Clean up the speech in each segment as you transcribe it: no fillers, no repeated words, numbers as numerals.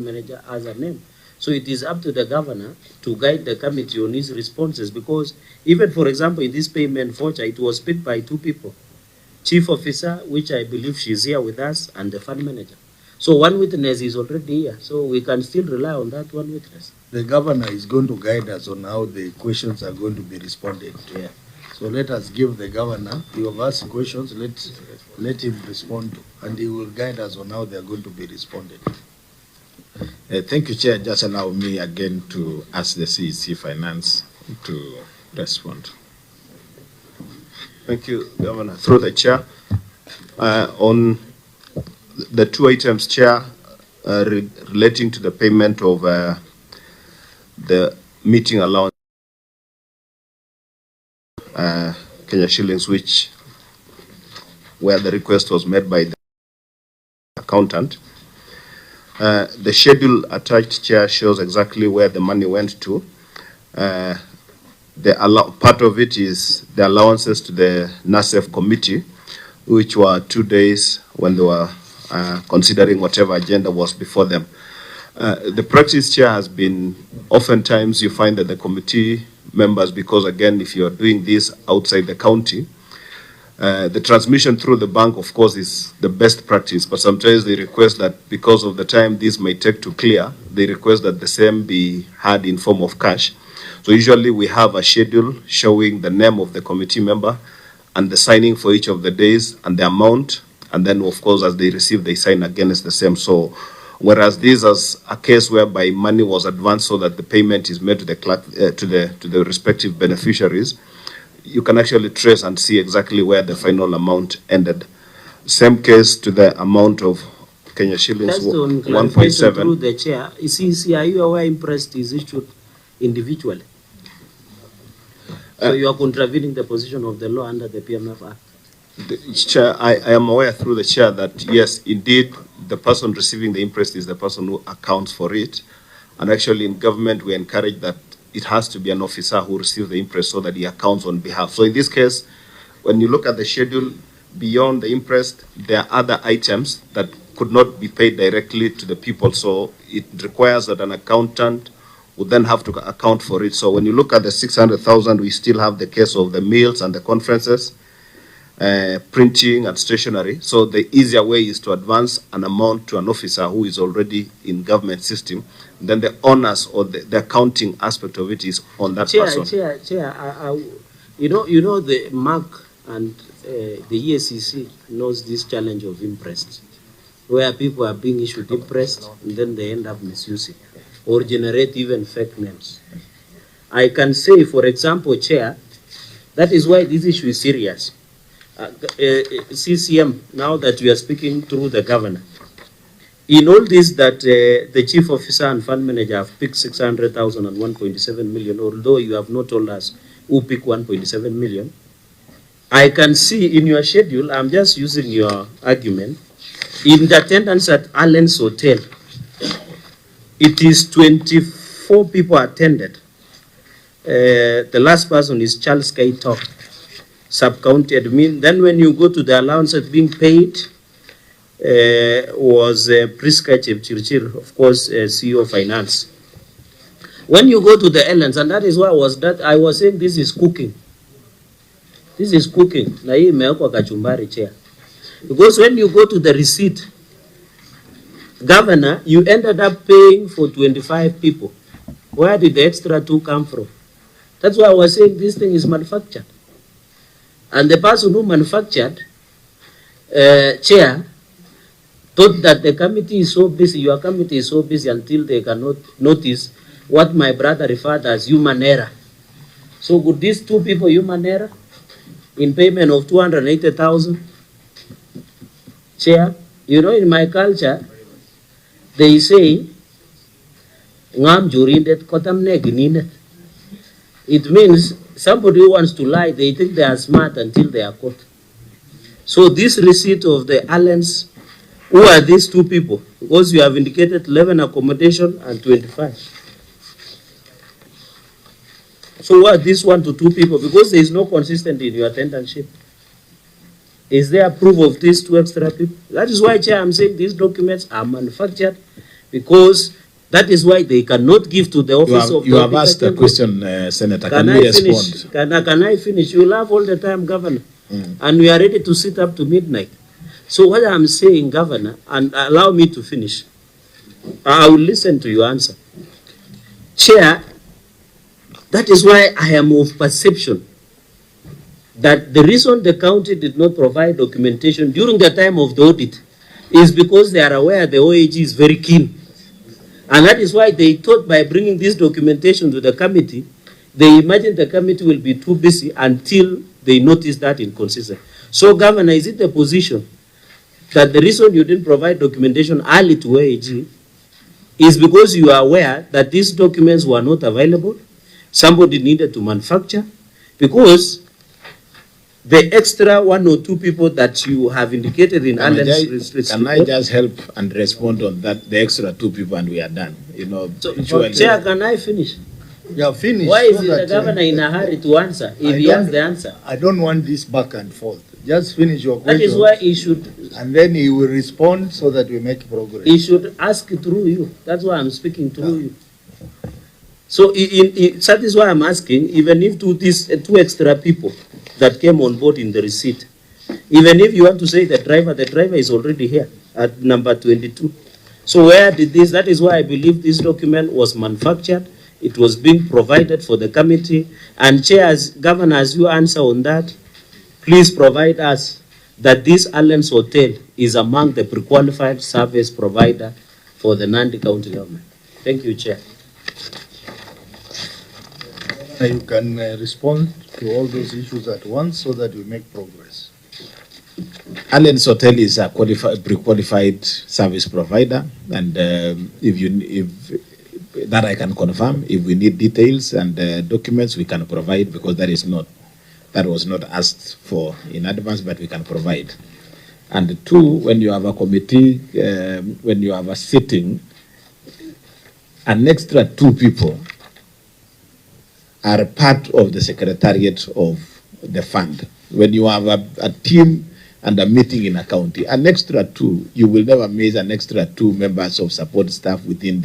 manager as a name. So it is up to the governor to guide the committee on his responses, because even, for example, in this payment voucher, it was picked by two people, chief officer, which I believe she's here with us, and the fund manager. So one witness is already here, so we can still rely on that one witness. The governor is going to guide us on how the questions are going to be responded to. Yeah. So let us give the governor, you have asked questions, let him respond to, and he will guide us on how they are going to be responded. Thank you, Chair. Just allow me again to ask the CEC Finance to respond. Thank you, Governor. Through the Chair, on the two items, Chair, relating to the payment of the meeting allowance, Kenya shillings, where the request was made by the accountant. The schedule attached, Chair, shows exactly where the money went to. Part of it is the allowances to the NASEF committee, which were 2 days when they were considering whatever agenda was before them. The practice, Chair, has been oftentimes you find that the committee members, because again, if you're doing this outside the county, the transmission through the bank, of course, is the best practice, but sometimes they request that because of the time this may take to clear, they request that the same be had in form of cash. So usually we have a schedule showing the name of the committee member and the signing for each of the days and the amount, and then of course as they receive, they sign again as the same. So whereas this is a case whereby money was advanced so that the payment is made to the respective beneficiaries, you can actually trace and see exactly where the final amount ended. Same case to the amount of Kenya shillings 1.7. Through the Chair, are you aware interest is issued individually? So you are contravening the position of the law under the PMF Act. Chair, I am aware through the Chair that yes, indeed, the person receiving the interest is the person who accounts for it. And actually in government, we encourage that it has to be an officer who receives the interest so that he accounts on behalf. So in this case, when you look at the schedule, beyond the interest, there are other items that could not be paid directly to the people. So it requires that an accountant would then have to account for it. So when you look at the 600,000, we still have the case of the meals and the conferences, printing and stationery. So the easier way is to advance an amount to an officer who is already in government system. Then the honors or the accounting aspect of it is on that person. Chair, you know the MAC and the EACC knows this challenge of interest, where people are being issued interest and then they end up misusing or generate even fake names. I can say, for example, Chair, that is why this issue is serious. CCM, now that we are speaking through the governor, in all this that the chief officer and fund manager have picked 600,000 and 1.7 million, although you have not told us who picked 1.7 million, I can see in your schedule, I'm just using your argument, in the attendance at Allen's Hotel, it is 24 people attended. The last person is Charles K. Talk, sub-county admin. Then when you go to the allowances being paid, was Priska Chepchirchir, of course, CEO of Finance. When you go to the islands, and that is why I was saying this is cooking. This is cooking. Na hii imewekwa kachumbari, Chair. Because when you go to the receipt, Governor, you ended up paying for 25 people. Where did the extra 2 come from? That's why I was saying this thing is manufactured. And the person who manufactured, Chair, thought that the committee is so busy, your committee is so busy until they cannot notice what my brother referred as human error. So could these 2 people human error in payment of 280,000? Chair, you know, in my culture, they say, it means somebody who wants to lie, they think they are smart until they are caught. So this receipt of the Allens, who are these 2 people? Because you have indicated 11 accommodation and 25. So what are these 1 to 2 people? Because there is no consistency in your attendance sheet. Is there proof of these 2 extra people? That is why, Chair, I'm saying these documents are manufactured because that is why they cannot give to the office of you the have asked a question, Senator. Can you respond? Can I finish? You laugh all the time, Governor, and we are ready to sit up to midnight. So what I'm saying, Governor, and allow me to finish, I will listen to your answer. Chair, that is why I am of perception that the reason the county did not provide documentation during the time of the audit is because they are aware the OAG is very keen. And that is why they thought by bringing this documentation to the committee, they imagined the committee will be too busy until they notice that inconsistent. So, Governor, is it the position that the reason you didn't provide documentation early to OAG is because you are aware that these documents were not available, somebody needed to manufacture, because the extra 1 or 2 people that you have indicated in Allen's can I just help and respond on that, the extra 2 people, and we are done? You know, so, Chair, can I finish? Yeah, finish. Why is the governor in a hurry to answer if he has the answer? I don't want this back and forth. Just finish your question. That is why he should. And then he will respond so that we make progress. He should ask through you. That's why I'm speaking through you. So that is why I'm asking, even if two extra people that came on board in the receipt, even if you want to say the driver is already here at number 22. So where did this, that is why I believe this document was manufactured. It was being provided for the committee. And chairs, governor, as you answer on that, please provide us that this Allen's Hotel is among the pre-qualified service provider for the Nandi County government. Thank you, Chair. You can respond to all those issues at once so that we make progress. Allen's Hotel is a pre-qualified service provider, and if that I can confirm. If we need details and documents, we can provide, because that was not asked for in advance, but we can provide. And 2, when you have a committee, when you have a sitting, an extra 2 people are part of the secretariat of the fund. When you have a team and a meeting in a county, an extra 2, you will never miss an extra 2 members of support staff within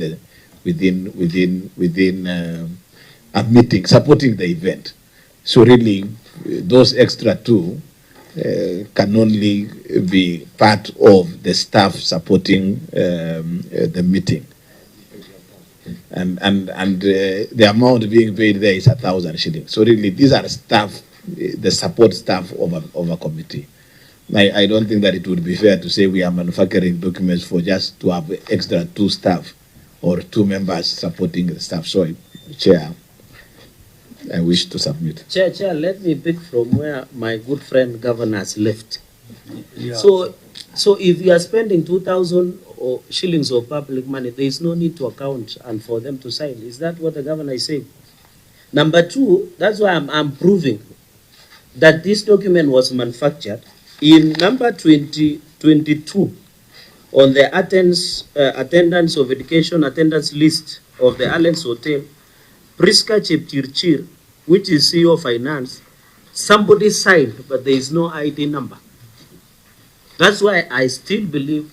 a meeting supporting the event. So really, those extra 2 can only be part of the staff supporting the meeting. And the amount being paid there is 1,000 shillings. So really, these are staff, the support staff of a committee. I don't think that it would be fair to say we are manufacturing documents for just to have extra 2 staff or 2 members supporting the staff. So, Chair, I wish to submit. Chair, let me pick from where my good friend Governor has left. Yeah. So if you are spending 2,000 shillings of public money, there is no need to account and for them to sign. Is that what the governor is saying? Number 2, that's why I'm proving that this document was manufactured. In number 22, on the attendance of education attendance list of the Allen's Hotel, Priska Chepchirchir, which is CEO of Finance, somebody signed, but there is no ID number. That's why I still believe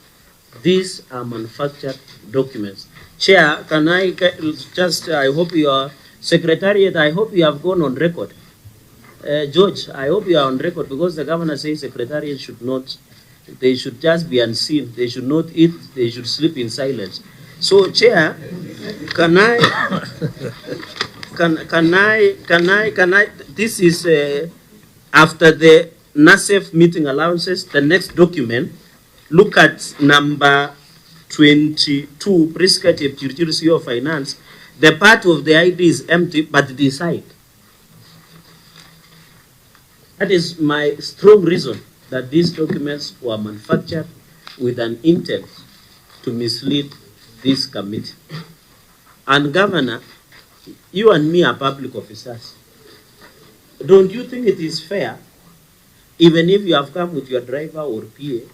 these are manufactured documents. Chair, can I just, I hope your secretariat, I hope you have gone on record. George, I hope you are on record, because the governor says secretariat should not, they should just be unseen. They should not eat, they should sleep in silence. So, Chair, can I, this is after the NASEF meeting allowances, the next document, look at number 22, Priska Chepchirchir, CEO of Finance. The part of the ID is empty, but the side. That is my strong reason that these documents were manufactured with an intent to mislead this committee. And Governor, you and me are public officers. Don't you think it is fair, even if you have come with your driver or PA,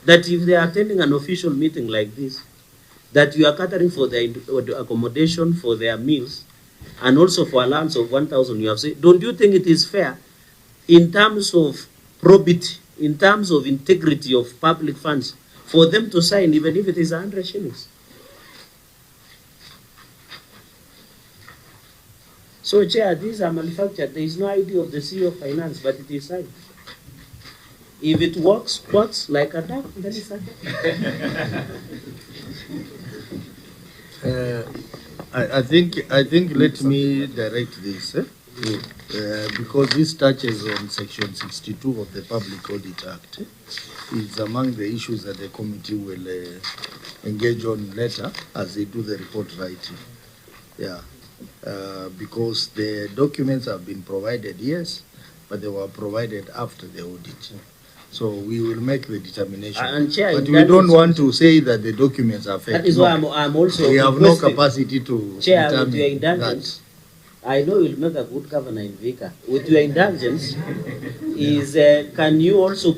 that if they are attending an official meeting like this, that you are catering for their accommodation, for their meals, and also for allowance of 1,000 you have said, don't you think it is fair in terms of probity, in terms of integrity of public funds, for them to sign even if it is 100 shillings? So, Chair, these are manufactured. There is no idea of the CEO of Finance, but it is signed. If it works like a duck, then it's a duck. I think let me direct this, because this touches on Section 62 of the Public Audit Act. It's among the issues that the committee will engage on later as they do the report writing. Yeah, because the documents have been provided, yes, but they were provided after the audit. So we will make the determination. And Chair, but we don't want to say that the documents are fake. That is why I'm also. We have no capacity to Chair, determine with your indulgence, I know you'll make a good governor in Vika. With your indulgence, can you also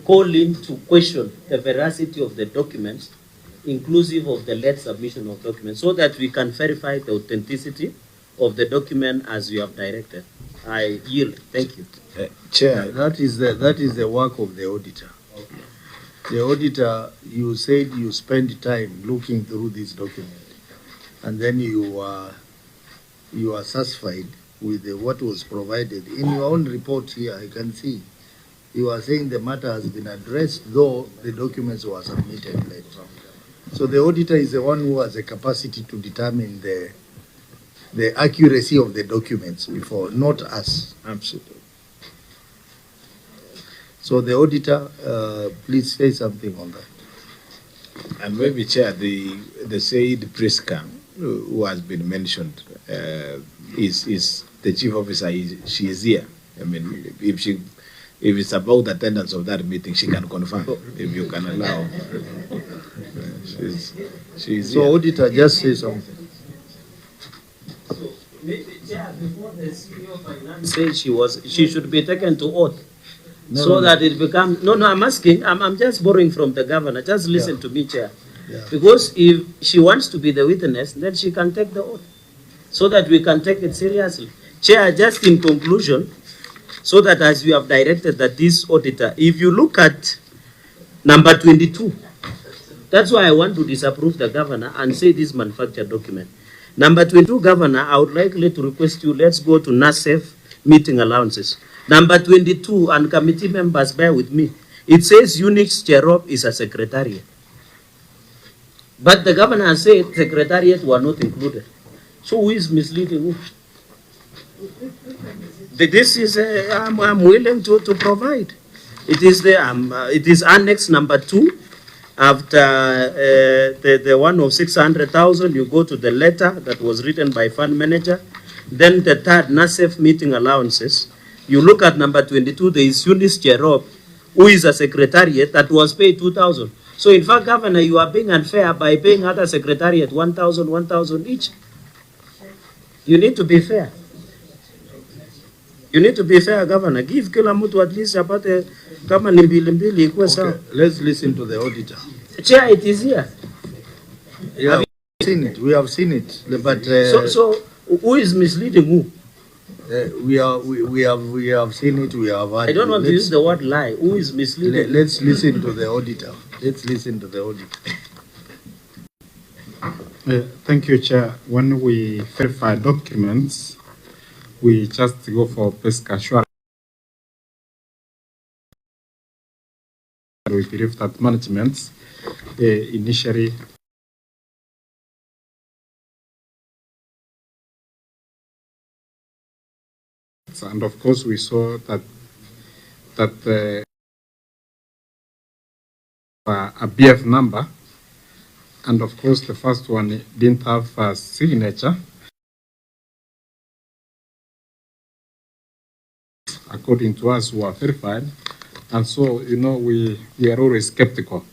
call in to question the veracity of the documents, inclusive of the late submission of documents, so that we can verify the authenticity of the document as you have directed? I yield. Thank you. Chair, that is the work of the auditor. The auditor, you said you spend time looking through this document, and then you are satisfied with what was provided. In your own report here, I can see you are saying the matter has been addressed, though the documents were submitted late. So the auditor is the one who has the capacity to determine the accuracy of the documents before, not us. Absolutely. So the auditor, please say something on that. And maybe, Chair, the Said Priska, who has been mentioned, is the chief officer. She is here. I mean, if it's about attendance of that meeting, she can confirm. If you can allow, she's so here. auditor, just say something. So maybe, Chair, before the CEO of Finance said she should be taken to oath. That it becomes, no, I'm asking, I'm just borrowing from the governor. Just listen to me, Chair. Yeah. Because if she wants to be the witness, then she can take the oath, so that we can take it seriously. Chair, just in conclusion, so that as you have directed that this auditor, if you look at number 22, that's why I want to disapprove the governor and say this manufactured document. Number 22, Governor, I would like to request you, let's go to NASEF meeting allowances. Number 22, and committee members, bear with me. It says Unix Cherop is a secretariat. But the governor said secretariat were not included. So who is misleading who? This is, I'm willing to provide. It is it is annex number 2. After the one of 600,000, you go to the letter that was written by fund manager. Then the third, NASEF meeting allowances. You look at number 22, there is Eunice Cherop, who is a secretariat that was paid 2,000. So in fact, Governor, you are being unfair by paying other secretariat 1,000 each. You need to be fair. You need to be fair, Governor. Give kila mtu at least apate kama ni mbili ikuwe sawa. Okay, let's listen to the auditor. Chair, it is here. Yeah, we have seen it. But so who is misleading who? we have seen it. We have heard. I don't want to use the word lie. Who is misleading? Let's listen to the auditor. Let's listen to the auditor. Thank you, Chair. When we verify documents, we just go for basic assurance. We believe that management initially and of course we saw that a BF number, and of course the first one didn't have a signature according to us who are verified, and so we are always skeptical.